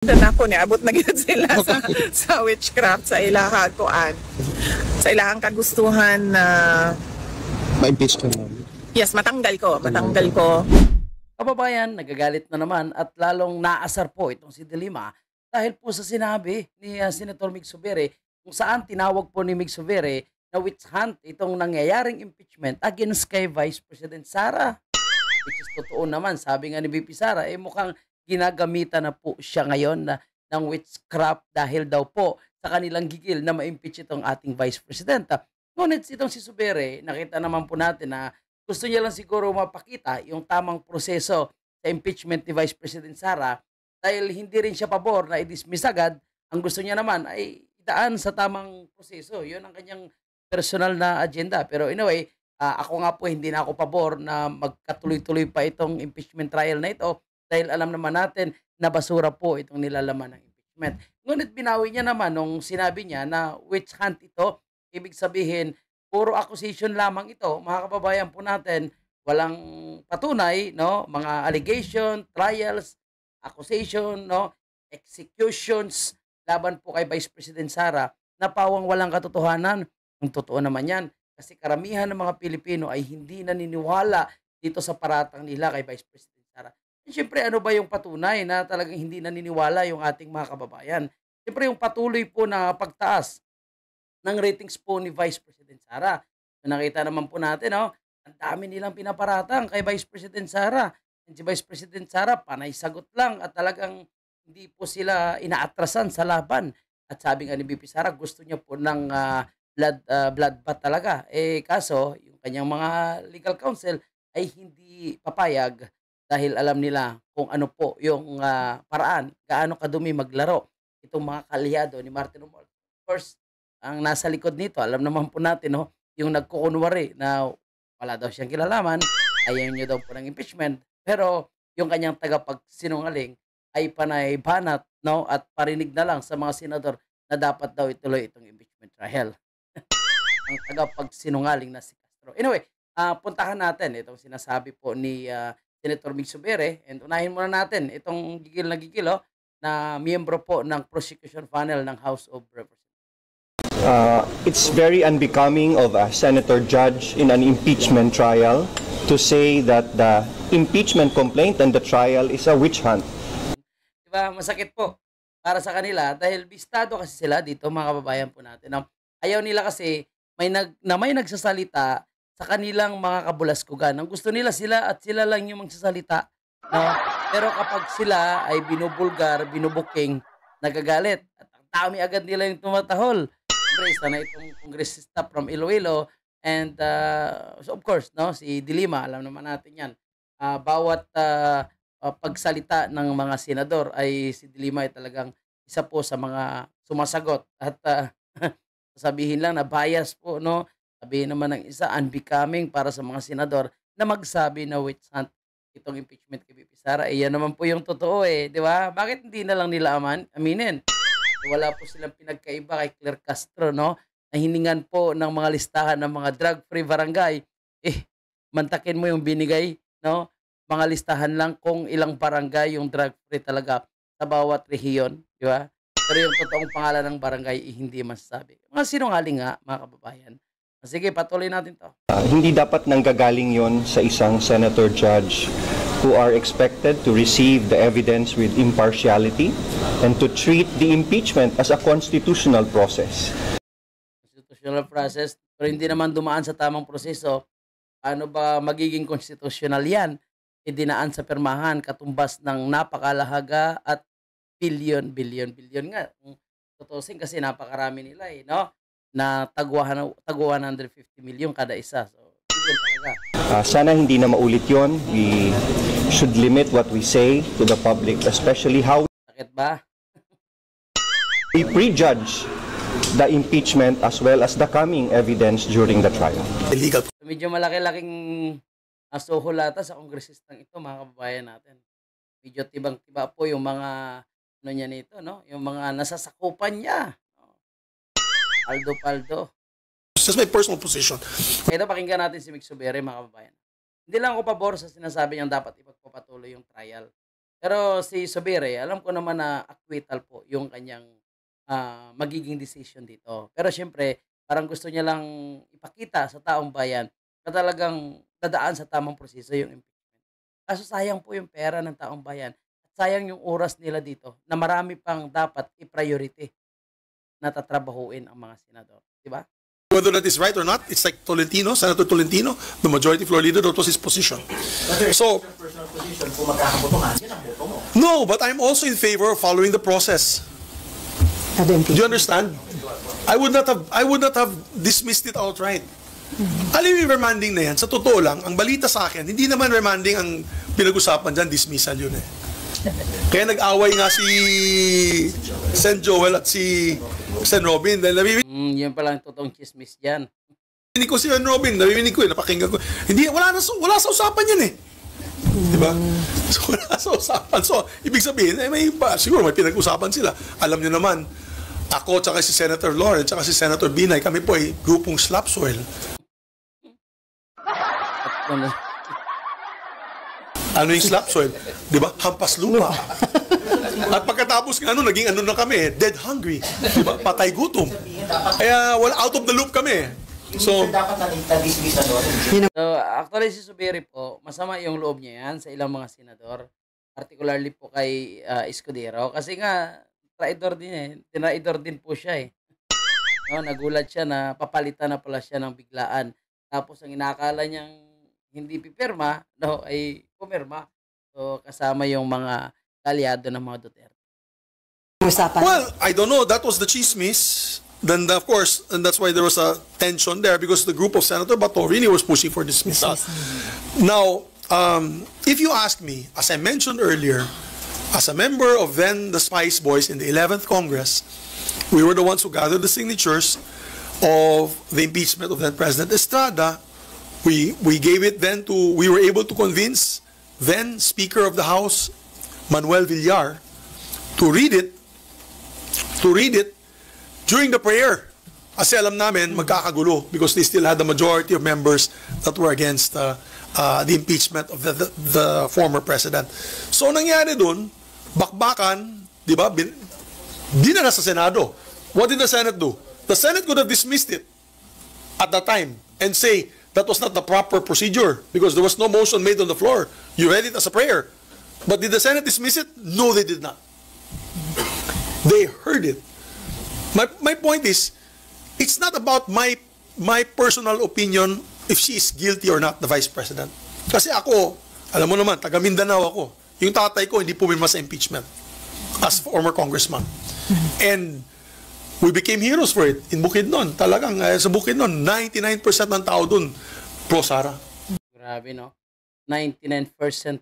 Dan ako ni abot na gyud sila sa witchcraft sa ilahang kuan. Sa ilahang kagustuhan na ma-impeach ka na. yes, matanggal ko. Kababayan, nagagalit na naman at lalong naasar po itong si De Lima dahil po sa sinabi ni Senator Mig Zubiri kung saan tinawag po ni Mig Zubiri na witch hunt itong nangyayaring impeachment against kay Vice President Sara. Which is totoo naman, sabi nga ni VP Sara, mukhang ginagamitan na po siya ngayon ng witchcraft dahil daw po sa kanilang gigil na ma-impeach itong ating Vice President. Ngunit itong si Zubiri, nakita naman po natin na gusto niya lang siguro mapakita yung tamang proseso sa impeachment ni Vice President Sara dahil hindi rin siya pabor na i-dismiss agad. Ang gusto niya naman ay idaan sa tamang proseso. Yun ang kanyang personal na agenda. Pero anyway, ako nga po hindi na ako pabor na magkatuloy-tuloy pa itong impeachment trial na ito dahil alam naman natin na basura po itong nilalaman ng impeachment. Ngunit binawi niya naman nung sinabi niya na witch hunt ito, ibig sabihin puro accusation lamang ito, mga kababayan po natin, walang patunay, no? Mga allegation, trials, accusation, no? Executions laban po kay Vice President Sara na pawang walang katotohanan. Ang totoo naman yan kasi karamihan ng mga Pilipino ay hindi naniniwala dito sa paratang nila kay Vice President Sara. And syempre, ano ba yung patunay na talagang hindi naniniwala yung ating mga kababayan? Syempre, yung patuloy po na pagtaas ng ratings po ni Vice President Sara. So, nakita naman po natin, no? Ang dami nilang pinaparatang kay Vice President Sara. And si Vice President Sara, panay sagot lang at talagang hindi po sila inaatrasan sa laban. At sabi nga ni BP Sara, gusto niya po ng bloodbath talaga. Kaso, yung kanyang mga legal counsel ay hindi papayag dahil alam nila kung ano po yung paraan, gaano kadumi maglaro itong mga kalihado ni Martin Romualdez. Of course, ang nasa likod nito, alam naman po natin, no, yung nagkukunwari na wala daw siyang kilalaman, ayaw niyo daw po ng impeachment, pero yung kanyang tagapagsinungaling ay panay banat, no, at parinig na lang sa mga senador na dapat daw ituloy itong impeachment trial. Ang tagapagsinungaling na si Castro. Anyway, puntahan natin itong sinasabi po ni Senator Mig Zubiri, and unahin muna natin itong gigil na miyembro po ng prosecution panel ng House of Representatives. It's very unbecoming of a senator judge in an impeachment trial to say that the impeachment complaint and the trial is a witch hunt. Diba, masakit po para sa kanila dahil bistado kasi sila dito, mga kababayan po natin. Ayaw nila kasi may nagsasalita sa kanilang mga kabulaskugan. Ang gusto nila sila at sila lang yung magsasalita. No? Pero kapag sila ay binubulgar, binubuking, nagagalit. At ang dami agad nila yung tumatahol. Sana itong kongresista from Iloilo and so of course, no, si De Lima, alam naman natin yan. Bawat pagsalita ng mga senador ay si De Lima ay talagang isa po sa mga sumasagot at sabihin lang na bias po, no? Sabihin naman ng isa, unbecoming para sa mga senador na magsabi na witch hunt itong impeachment kay BP Sara. Yan naman po yung totoo di ba? Bakit hindi na lang nila aminin? Wala po silang pinagkaiba kay Claire Castro, no? Na hiningan po ng mga listahan ng mga drug-free barangay. Mantakin mo yung binigay, no? Mga listahan lang kung ilang barangay yung drug-free talaga sa bawat rehiyon, di ba? Pero yung totoong pangalan ng barangay hindi masasabi. Mga sinungaling nga, mga kababayan. Sige, patuloy natin to. Hindi dapat nanggagaling yon sa isang senator judge who are expected to receive the evidence with impartiality and to treat the impeachment as a constitutional process. Constitutional process, pero hindi naman dumaan sa tamang proseso. Ano ba magiging constitutional yan? Dinaan sa permahan, katumbas ng napakalahaga at billion nga. Tutusin kasi napakarami nila no? Na tag 150 million kada isa. So, billion talaga. Sana hindi na maulit yon. We should limit what we say to the public, especially how sakit ba? we prejudge the impeachment as well as the coming evidence during the trial. Illegal. Medyo malaki-laking suhulata sa kongresistang ito, mga kababayan natin. Medyo tibang-tiba po yung mga niya nito, no? Yung mga nasasakupan niya. Paldo. This is my personal position. Ito, pakinggan natin si Mig Zubiri, mga kababayan. Hindi lang ako pabor sa sinasabi niyang dapat ipagpapatuloy yung trial. Pero si Zubiri, alam ko naman na acquittal po yung kanyang magiging decision dito. Pero siyempre, parang gusto niya lang ipakita sa taong bayan na talagang dadaan sa tamang proseso yung impeachment. Kaso sayang po yung pera ng taong bayan at sayang yung oras nila dito na marami pang dapat i-priority na tatrabahuin ang mga senador. Di ba? Whether that is right or not, it's like Tolentino, Senator Tolentino, the majority floor leader, that was his position. So, Personal position, kung magkakabotohan, yan ang boto mo. no, but I'm also in favor of following the process. Do you understand? I would not have dismissed it outright. Alam mo yung remanding na yan, sa totoo lang, ang balita sa akin, hindi naman remanding ang pinag-usapan dyan, dismissal yun eh. Kaya nag-away nga si Sen Joel at si Sen Robin dahil Yun pala ang totoong chismis dyan. narinig ko si Sen Robin, narinig ko, napakinggan ko. Hindi, wala sa usapan yan eh. Diba? So, wala sa usapan. So, ibig sabihin, siguro may pinag-usapan sila. Alam nyo naman, ako, tsaka si Senator Lawrence, tsaka si Senator Binay, kami po ay grupong slap soil. Ano yung slap soil? Diba? Hampas lupa. At pagkatapos ng naging na kami, dead hungry. Diba? Patay gutom. Kaya, out of the loop kami. So, dapat nagtagis-gisa doon. So, actually si Zubiri po, masama yung loob niya yan sa ilang mga senador. Particularly po kay Escudero. Kasi nga, traidor din eh. Tinaidor din po siya eh. No, nagulat siya na papalitan na pala siya ng biglaan. Tapos ang inakala niyang hindi pipirma, no, ay pumirma. So, kasama yung mga kalyado ng mga Duterte. well, I don't know. That was the chismis. Then, of course, and that's why there was a tension there because the group of Senator Bato really was pushing for dismissal. Now, if you ask me, as I mentioned earlier, as a member of then the Spice Boys in the 11th Congress, we were the ones who gathered the signatures of the impeachment of then President Estrada. We gave it then to, we were able to convince then Speaker of the House, Manuel Villar, to read it during the prayer. Kasi alam namin, magkakagulo because they still had the majority of members that were against the impeachment of the former president. So nangyari dun, bakbakan, di ba, dinala sa Senado. What did the Senate do? The Senate could have dismissed it at that time and say that was not the proper procedure because there was no motion made on the floor. You read it as a prayer. But did the Senate dismiss it? No, they did not. They heard it. My point is, it's not about my personal opinion if she is guilty or not, the Vice President. Kasi ako, alam mo naman, taga Mindanao ako. Yung tatay ko hindi pumirma sa impeachment as former congressman. And we became heroes for it in Bukidnon. Talagang sa Bukidnon, 99% ng tao dun pro-Sara. Grabe, no? 99%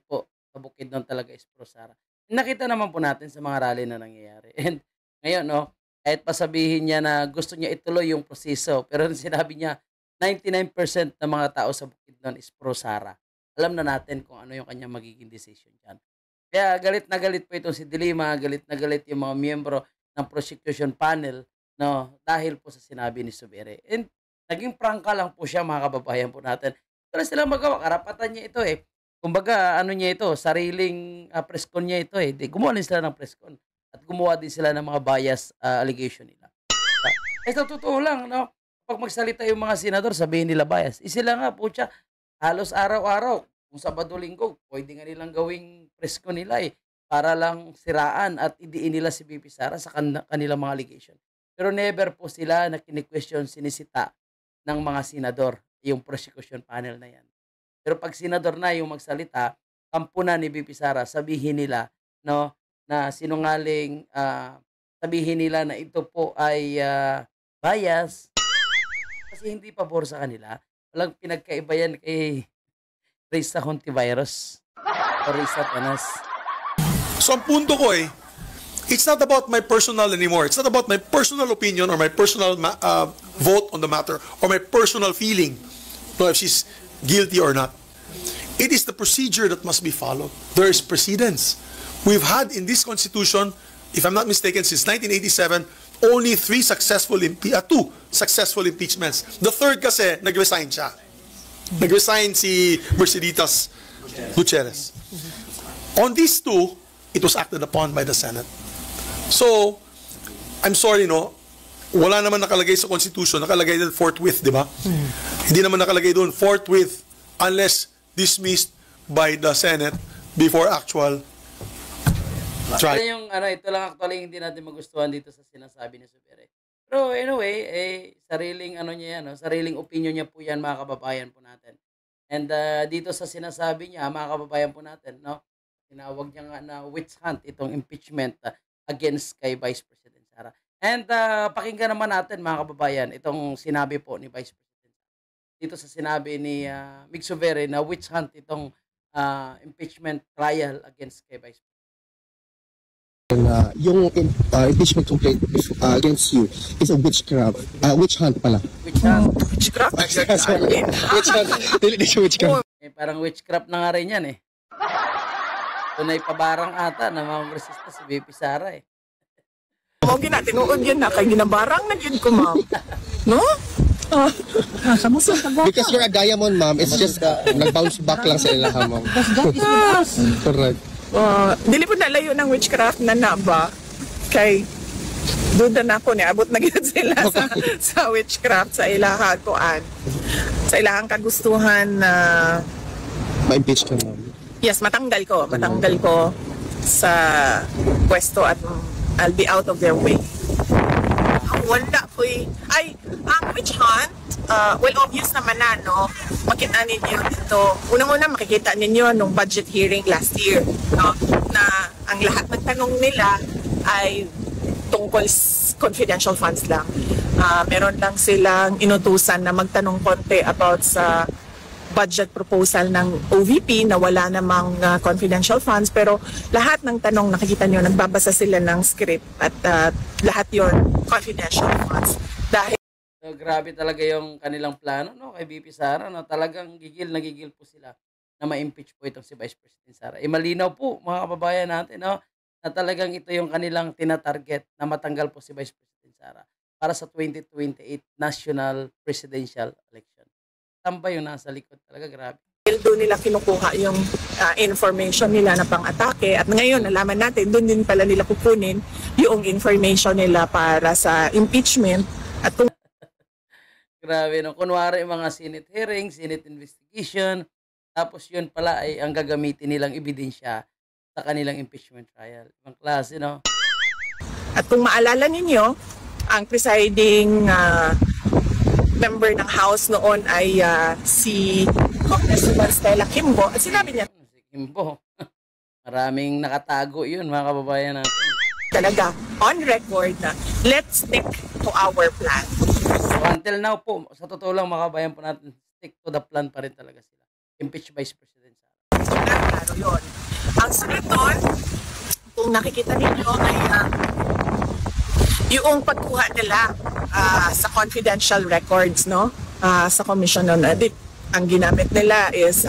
po sa Bukidnon talaga is pro-Sara. Nakita naman po natin sa mga rally na nangyayari. And ngayon, no, kahit pasabihin niya na gusto niya ituloy yung proseso, pero sinabi niya 99% ng mga tao sa Bukidnon is pro-Sara. Alam na natin kung ano yung kanyang magiging decision dyan. Kaya galit na galit po itong si Dilima, galit na galit yung mga miyembro ng prosecution panel, no, dahil po sa sinabi ni Zubiri. And naging prangka lang po siya, mga kababayan po natin. Wala silang magawa, karapatan niya ito eh. Kumbaga, ano niya ito, sariling press con niya ito eh. Gumawa din sila ng press con. At gumawa din sila ng mga bias allegation nila. Eh, sa totoo lang, no? Pag magsalita yung mga senador, sabihin nila bias. Sila nga po siya, halos araw-araw, kung Sabado-Linggo, pwede nga nilang gawing press con nila eh, para lang siraan at idiin nila si BP Sara sa kanilang mga allegation. Pero never po sila na kini-question, sinisita ng mga senador, yung prosecution panel na yan. Pero pag senador na yung magsalita, kampo na ni BP Sara, sabihin nila, no, na sinungaling, sabihin nila na ito po ay bias, kasi hindi pabor sa kanila. Walang pinagkaiba yan kay Risa Hontivirus o Risa Tanas. So ang punto ko it's not about my personal anymore. It's not about my personal opinion or my personal vote on the matter or my personal feeling, no, if she's guilty or not. It is the procedure that must be followed. There is precedence. We've had in this Constitution, if I'm not mistaken, since 1987, only two successful impeachments. The third kasi, nag-resign siya. Nag-resign si Merceditas Gutierrez. On these two, it was acted upon by the Senate. So, I'm sorry, no, wala naman nakalagay sa Constitution, nakalagay din forthwith, di ba? Hindi naman nakalagay doon forthwith unless dismissed by the Senate before actual trial. Ito lang actually hindi natin magustuhan dito sa sinasabi ni Zubiri. Pero anyway, sariling niya yan, sariling opinion niya po yan, mga kababayan po natin. And dito sa sinasabi niya, mga kababayan po natin, no, tinawag niya nga na witch hunt itong impeachment against kay Vice President Sara. And pakinggan naman natin, mga kababayan, itong sinabi po ni Vice President dito sa sinabi ni Mig Zubiri na witch hunt itong impeachment trial against kay Vice President. Yung impeachment complaint against you is a witch hunt pala. Witch hunt. Witchcraft? Witch hunt. Hindi siya witchcraft. Parang witchcraft na nga rin yan eh. Tunay pabarang ata na mga kongresista si VP Sara eh. Mo ginatinuod yun na kay ginabarang na yun ko, ma'am. No? Because you're a diamond, ma'am, it's just nag-bounce back lang sa ilaha, ma'am. Correct. Dili po nalayo ng witchcraft na ba? Kay duda na ako abot na gid sila sa witchcraft sa ilahang kuan. Sa ilahang kagustuhan na Ma-impeach ka, ma'am. yes, matanggal ko sa pwesto at I'll be out of their way. Wala po ang witch hunt, well, obvious naman na, no? Makita ninyo dito. Unang-una, makikita ninyo nung budget hearing last year, no? Na ang lahat ng tanong nila ay tungkol confidential funds lang. Meron lang silang inutusan na magtanong konti about sa budget proposal ng OVP na wala namang confidential funds, pero lahat ng tanong nakikita nyo, nagbabasa sila ng script at lahat yon confidential funds. Dahil So, grabe talaga yung kanilang plano, no, kay VP Sara, no? Talagang gigil po sila na ma-impeach po itong si Vice President Sara. Malinaw po, mga kababayan natin, no, na talagang ito yung kanilang tinatarget na matanggal po si Vice President Sara para sa 2028 National Presidential Election. Tamba yung nasa likod talaga, grabe. doon nila kinukuha yung information nila na pang-atake at ngayon nalaman natin doon din pala nila kukunin yung information nila para sa impeachment at kung Grabe, no? Kunwari mga Senate hearing, Senate investigation, tapos yun pala ay ang gagamitin nilang ebidensya sa kanilang impeachment trial. Ibang klase, no? At kung maalala ninyo, ang presiding member ng House noon ay si Congresswoman Stella Kimbo. At sinabi niya Si Kimbo. Maraming nakatago yun, mga kababayan natin. talaga on record na let's stick to our plan. So until now po, sa totoo lang mga kababayan po natin, stick to the plan pa rin talaga sila. Impeach Vice President Sara. Klaro yun. Ang sunod doon, kung nakikita ninyo ay yung pagkuha nila sa confidential records, no, sa Commission on Audit. Ang ginamit nila is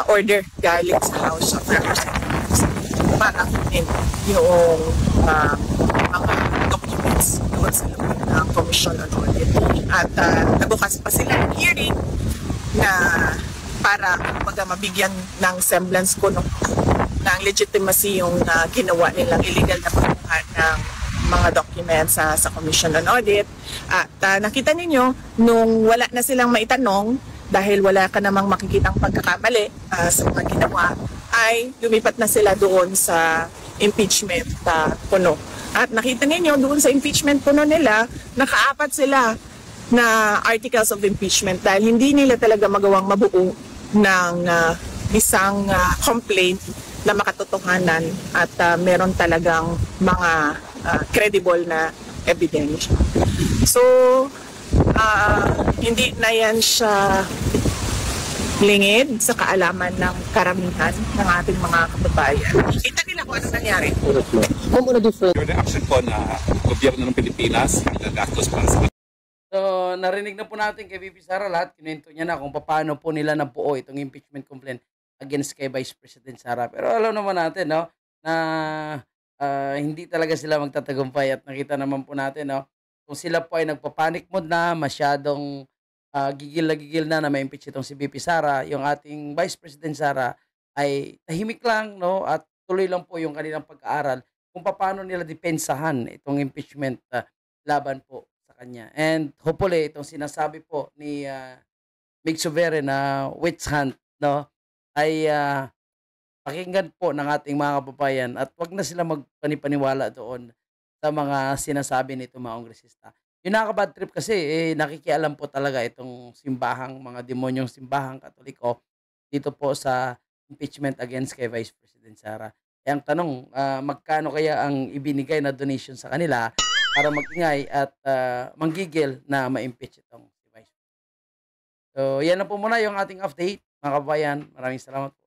order galing sa House of Representatives para kunin yung mga documents doon sa loob ng Commission on Audit. At nabukas pa sila ng hearing na para mabigyan ng semblance ko ng legitimacy yung ginawa nilang illegal na pagkuha ng mga documents sa Commission on Audit. At nakita ninyo, nung wala na silang maitanong, dahil wala ka namang makikitang pagkakamali sa mga ginawa, ay lumipat na sila doon sa impeachment puno. At nakita ninyo, doon sa impeachment puno nila, nakaapat sila na articles of impeachment dahil hindi nila talaga magawang mabuo ng isang complaint na makatotohanan at meron talagang mga credible na evidence. So, hindi na yan siya lingid sa kaalaman ng karamihan ng ating mga kababayan. Kita nila kung ano nangyari. Ma'am, una different. Yung action po na gobyerno ng Pilipinas ang gagastos para sa So, narinig na po natin kay VP Sara lahat. Kinento niya na kung paano po nila nabuo itong impeachment complaint against kay Vice President Sara. Pero alam naman natin, no, na hindi talaga sila magtatagumpay at nakita naman po natin, no, kung sila po ay nagpa-panic mode na, masyadong gigil na ma-impeach itong si VP Sara, yung ating Vice President Sara ay tahimik lang, no, at tuloy lang po yung kanilang pag-aaral kung paano nila depensahan itong impeachment laban po sa kanya. And hopefully, itong sinasabi po ni Mig Suvere na witch hunt, no, ay pakinggan po ng ating mga kababayan at wag na sila magpanipaniwala doon sa mga sinasabi nito mga kongresista. Yung nakaka-bad trip kasi, nakikialam po talaga itong simbahang, mga demonyong simbahang Katoliko dito po sa impeachment against kay Vice President Sara. Eh, ang tanong, magkano kaya ang ibinigay na donation sa kanila para magingay at manggigil na ma-impeach itong si Vice President. So, yan na po muna yung ating update, mga kababayan. Maraming salamat po.